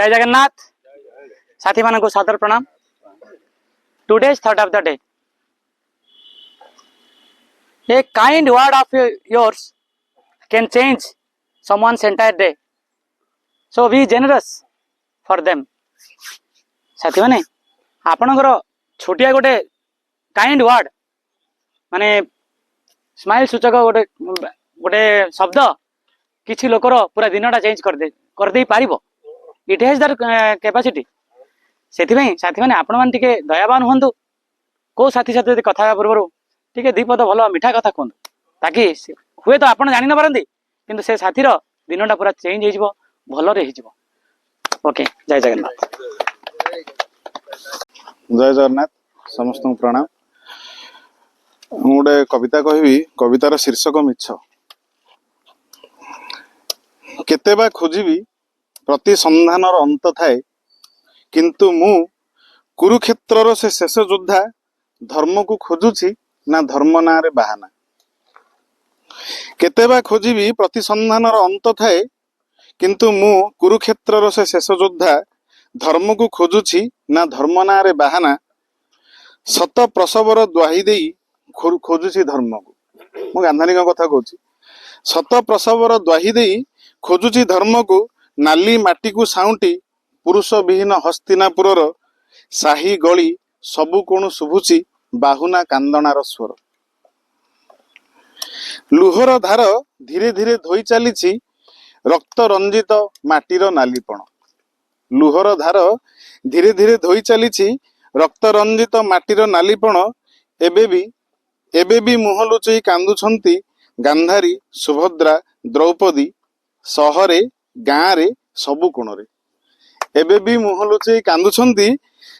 जय जगन्नाथ साथी मान को सादर प्रणाम। Today's thought of the day, a kind word of yours can change someone's entire day, so be generous for them। साथी माने आपणकर छोटिया गोटे काइंड वर्ड माने स्माइल सूचक गोटे गोटे शब्द किसी लोकर पूरा दिनटा चेंज कर दे पारिबो। It has their capacity. सेथिबे साथी माने आपण मान टिके दयावान होंदु। को साथी साथी कथा पूर्व टिके दीपद भल मिठा कथा कहतु, ताकि हुए तो आपण जानि न पारंदी किंतु से साथीर दिनटा पूरा चेंज हो भल रे हो। ओके, जय जगन्नाथ। जय जगन्नाथ समस्त प्रणाम। गोटे कविता कहबी, कवितार शीर्षक मिछ। केते बा खोजिबी प्रति संधानर अंत थाए, किंतु मु कुरुक्षेत्रर से शेष योद्धा धर्म को खोजुछि ना धर्म ना रे बाहाना। केते बा खोजिबी प्रति संधानर अंत थाए, किंतु मु कुरुक्षेत्रर से शेष योद्धा धर्म को खोजुछि ना धर्म ना रे बाहाना। सत प्रसवर द्वाही देई खोजुछि धर्म को। मु गांधारी कथा कहूछि। सत प्रसवर द्वाही देई खोजुछि धर्म को। नाली माटी को साउंटी पुरुष विहीन हस्तिनापुरर साही गली सबु कोण शुभुछि बाहुना कांदनार स्वर। लुहर धार धीरे धीरे धोई चलीछि रक्त रंजित माटीर नालीपण। लुहर धार धीरे धीरे धोई चलीछि रक्त रंजित माटीर नालीपण। एबे भी मुह लुचई कांदुछंती गांधारी सुभद्रा द्रौपदी सहरे गाँ रे सबु कोणरे। एबे भी मुह लुचई कांदुछंती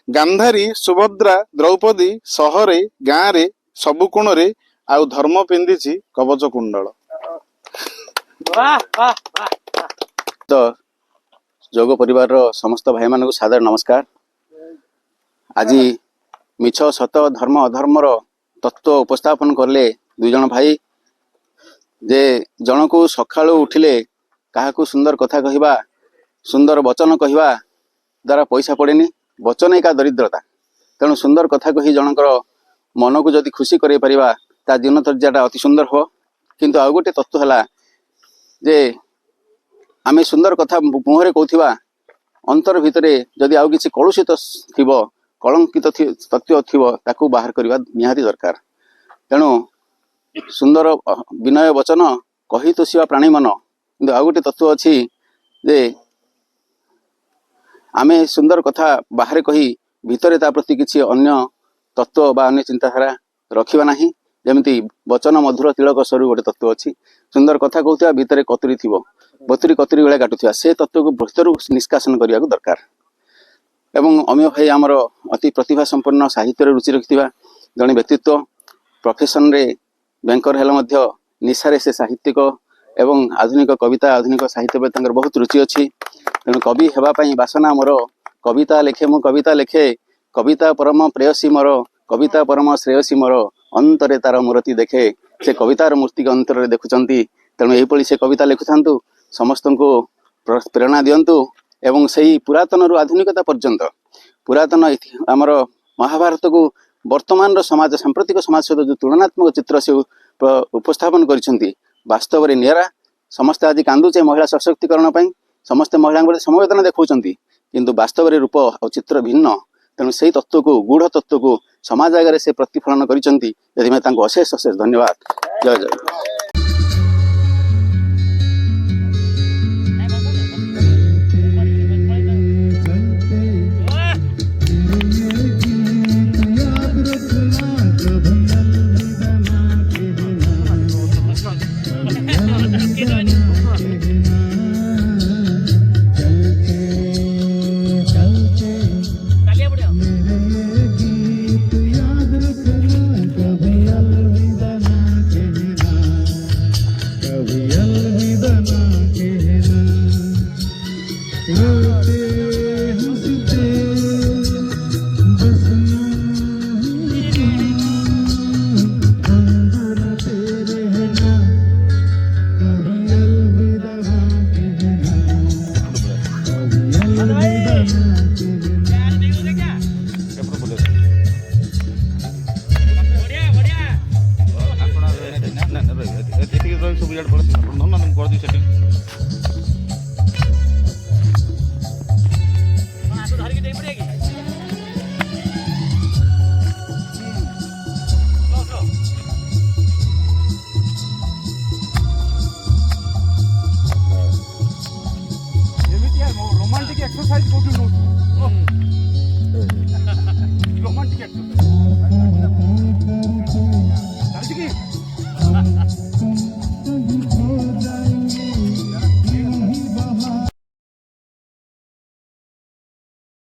गांधारी सुभद्रा द्रौपदी सहरे गाँ रे सबु कोणरे। आउ धर्म पिंधिछि कवच कुंडल। तो जोग परिवार समस्त भाई मान को सादर नमस्कार। आज मिछ सत धर्म अधर्मर तत्व उपस्थापन करले दुई जन भाई। जे जन को सकाळु उठिले काहाकू सुंदर कथा कहवा, सुंदर वचन कहवा द्वारा पैसा पड़ेनी। वचन एका दरिद्रता। तेणु सुंदर कथा कही जनकर मन को जदि खुशी करे परिबा ता दिनचर्याटा अति सुंदर हो। किंतु आउ गोटे तत्व है जे आमे सुंदर कथा मुहरे कहथिबा अंतर भितरे जदि आउ किछि कलुषित थिबो, कलंकित तत्व थिबो, ताकू बाहर करबा निहाती दरकार। तेणु सुंदर विनय वचन कही तो शिवा प्राणी मन। किंतु आउ गोटे तत्व अछि जे आमे सुंदर कथा बाहर कही भितरे ता प्रति किछि अन्य तत्व बा अन्य चिंताधारा रखिबा नाही। जेमती वचन मधुर तिलक स्वरूप गोटे तत्व अछि। सुंदर कथा कहथिबा भितरे कतुरी थिबो, बतुरी कतुरी बेले काटुथिबा, से तत्व को भीतरु निष्कासन करिया को दरकार। एवं अमिय भाई आमर अति प्रतिभा संपन्न साहित्य रुचि रखिथिबा जने व्यक्तित्व। प्रोफेशन रे बैंकर हेल मध्य निशारे से साहित्यिक एवं आधुनिक कविता आधुनिक साहित्य पे तांकर बहुत रुचि अछि। तेणु कवि हेबा पई बासना मोर। कविता लेखे मु कविता लेखे, कविता परम प्रेयसी मोर, कविता परम श्रेयसी मोर, अंतरे तार मूर्ति देखे। से कवितार मूर्ति के अंतर देखुचंती। तेणु एपली से कविता लिखुथांतु, समस्त को प्रेरणा दियंतु। एवं सही पुरातन रु आधुनिकता पर्यंत पुरातन आमर महाभारत को वर्तमान समाज सांप्रतिक समाज सहित जो तुलनात्मक चित्र से उपस्थापन करिसेंती वास्तव रे निरा। समस्त आज कांदुचे महिला सशक्तिकरण पई, समस्त महिला समवेदना देखौचंती, किंतु वास्तव रे रूप और चित्र भिन्न। तेणु से तत्व को गूढ़ तत्व को समाज आगे से प्रतिफलन करिसेंती। यदि मैं तांको अशेष अशेष धन्यवाद। जय जय। Bye. ସେଠି